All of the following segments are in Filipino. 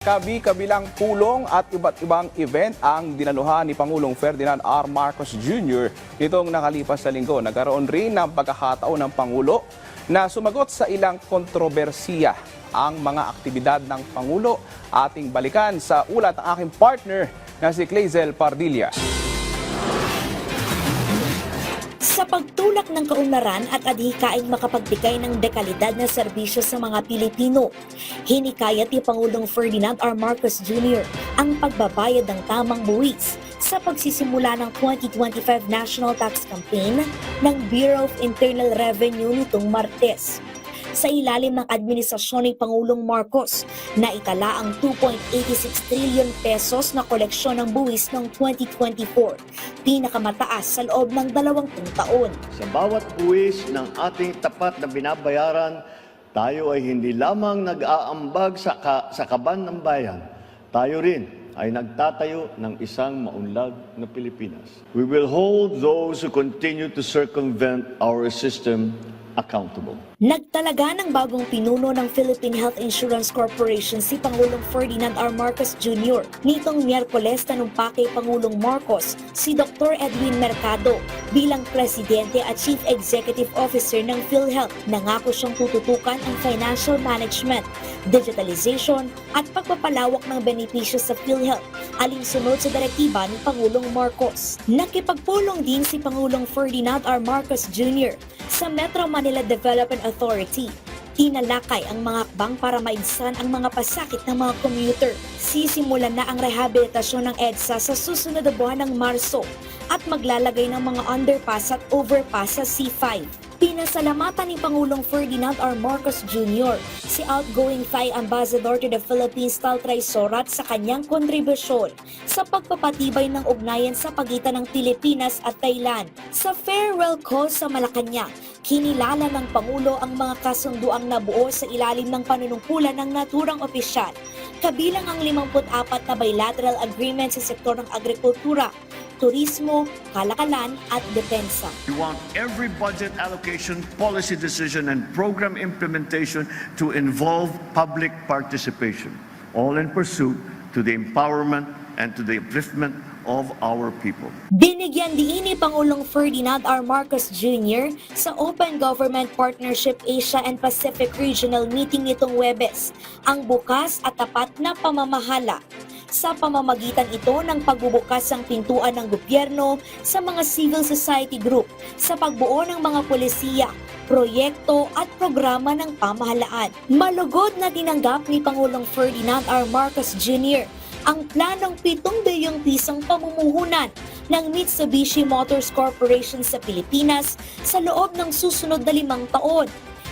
Kabi-kabilang pulong at iba't ibang event ang dinaluhan ni Pangulong Ferdinand R. Marcos Jr. nitong nakalipas na linggo. Nagkaroon rin ng pagkakataon ng Pangulo na sumagot sa ilang kontrobersiya. Ang mga aktibidad ng Pangulo, ating balikan sa ulat ng aking partner na si Clazel Pardilla. Sa pagtulak ng kaunlaran at adhikaing makapagbigay ng dekalidad na serbisyo sa mga Pilipino, hinikayat ni Pangulong Ferdinand R. Marcos Jr. ang pagbabayad ng tamang buwis sa pagsisimula ng 2025 National Tax Campaign ng Bureau of Internal Revenue nitong Martes. Sa ilalim ng administrasyon ni Pangulong Marcos, naitala ang 2.86 trillion pesos na koleksyon ng buwis noong 2024, pinakamataas sa loob ng 20 taon. Sa bawat buwis ng ating tapat na binabayaran, tayo ay hindi lamang nag-aambag sa kaban ng bayan, tayo rin ay nagtatayo ng isang maunlad na Pilipinas. We will hold those who continue to circumvent our system accountable. Nagtalaga ng bagong pinuno ng Philippine Health Insurance Corporation si Pangulong Ferdinand R. Marcos Jr. Nitong Miyerkules tanumpay kay Pangulong Marcos si Dr. Edwin Mercado bilang Presidente at Chief Executive Officer ng PhilHealth. Nangako siyang tututukan ang financial management, digitalization at pagpapalawak ng benepisyo sa PhilHealth alinsunod sa direktiba ni Pangulong Marcos. Nakipagpulong din si Pangulong Ferdinand R. Marcos Jr. sa Metro Manila Development Authority. Tinalakay ang mga hakbang para maibsan ang mga pasakit ng mga commuter. Sisimulan na ang rehabilitasyon ng EDSA sa susunod na buwan ng Marso at maglalagay ng mga underpass at overpass sa C5. Pinasalamatan ni Pangulong Ferdinand R. Marcos Jr. si outgoing Thai Ambassador to the Philippines Taltray Sorat sa kanyang kontribusyon sa pagpapatibay ng ugnayan sa pagitan ng Pilipinas at Thailand. Sa farewell call sa Malacanang, kinilala ng Pangulo ang mga kasunduang nabuo sa ilalim ng panunungkulan ng naturang opisyal, kabilang ang 54 na bilateral agreement sa sektor ng agrikultura, turismo, kalakalan at depensa. We want every budget allocation, policy decision, and program implementation to involve public participation, all in pursuit to the empowerment and to the upliftment of our people. Binigyan din ni Pangulong Ferdinand R. Marcos Jr. sa Open Government Partnership Asia and Pacific Regional Meeting nitong Huwebes ang bukas at tapat na pamamahala. Sa pamamagitan ito ng pagbubukas ng pintuan ng gobyerno sa mga civil society group sa pagbuo ng mga polisiya, proyekto at programa ng pamahalaan. Malugod na tinanggap ni Pangulong Ferdinand R. Marcos Jr. ang planong 7 bilyong pisong pamumuhunan ng Mitsubishi Motors Corporation sa Pilipinas sa loob ng susunod na 5 taon.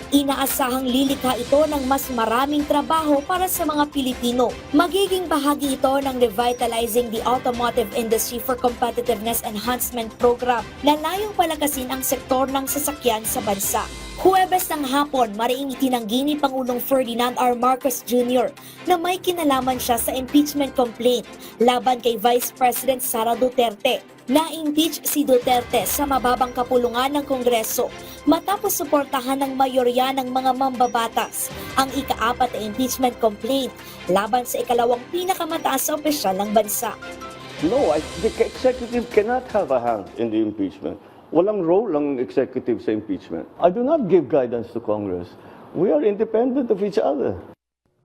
Inaasahang lilikha ito ng mas maraming trabaho para sa mga Pilipino. Magiging bahagi ito ng Revitalizing the Automotive Industry for Competitiveness Enhancement Program na layong palakasin ang sektor ng sasakyan sa bansa. Huwebes ng hapon, mariing itinanggi ni Pangulong Ferdinand R. Marcos Jr. na may kinalaman siya sa impeachment complaint laban kay Vice President Sara Duterte. Na-impeach si Duterte sa mababang kapulungan ng Kongreso matapos suportahan ng mayorya ng mga mambabatas ang ika-4 na impeachment complaint laban sa ikalawang pinakamataas na opisyal ng bansa. No, the executive cannot have a hand in the impeachment. Walang role ang executive sa impeachment. I do not give guidance to Congress. We are independent of each other.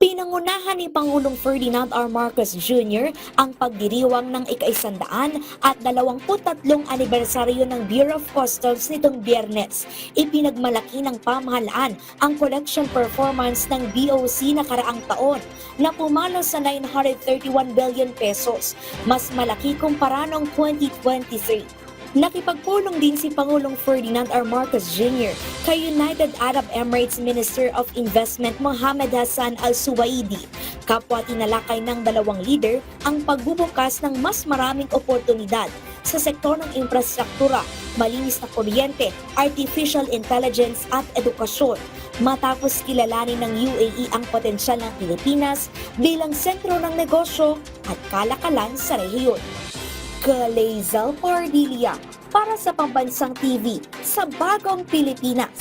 Pinangunahan ni Pangulong Ferdinand R. Marcos Jr. ang pagdiriwang ng ika-100 at 23 anibersaryo ng Bureau of Customs nitong Biyernes. Ipinagmalaki ng pamahalaan ang collection performance ng BOC na karaang taon na pumalo sa 931 billion pesos, mas malaki kumpara noong 2023. Nakipagpulong din si Pangulong Ferdinand R. Marcos Jr. kay United Arab Emirates Minister of Investment Mohammed Hassan Al-Suwaidi. Kapwa tinalakay ng dalawang leader ang pagbubukas ng mas maraming oportunidad sa sektor ng infrastruktura, malinis na kuryente, artificial intelligence at edukasyon. Matapos kilalanin ng UAE ang potensyal ng Pilipinas bilang sentro ng negosyo at kalakalan sa rehiyon. Clazel Pardilla para sa Pambansang TV sa Bagong Pilipinas.